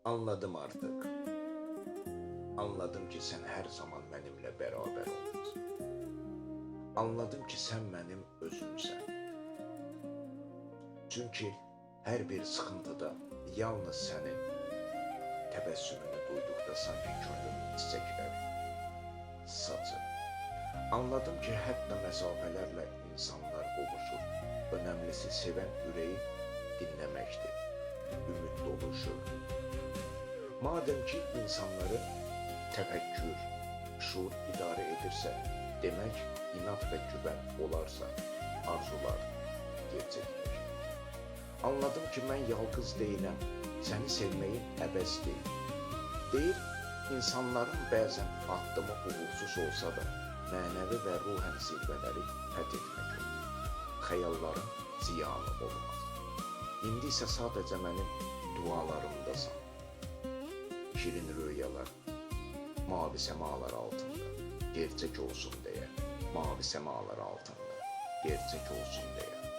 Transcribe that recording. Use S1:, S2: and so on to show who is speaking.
S1: Anladım artık. Anladım ki sen her zaman benimle beraber oldun. Anladım ki sen benim özümsən. Çünkü her bir sıkıntıda yalnız senin təbəssümünü duyduqda sanki könlüm çiçəkləri saçır. Anladım ki hətta məsafələrlə insanlar qovuşur. Önemlisi seven yüreği dinlemektir. Ümit doluşur. Madem ki insanları təfəkkür, şuur idarə edirsə, demək inat və güvən olarsa, arzular gerçəkləşir. Anladım ki mən yalqız deyiləm, səni sevməyin əbəs deyil. Deyir, insanların bəzən addımı uğursuz olsa da, mənəvi və ruhən zirvələri fəth etmək olur. Xəyalların ziyanı olmaz. İndi isə sadəcə mənim dualarımdasan. Şirin rüyalar, mavi semalar altında, gerçek olsun diye, mavi semalar altında, gerçek olsun diye.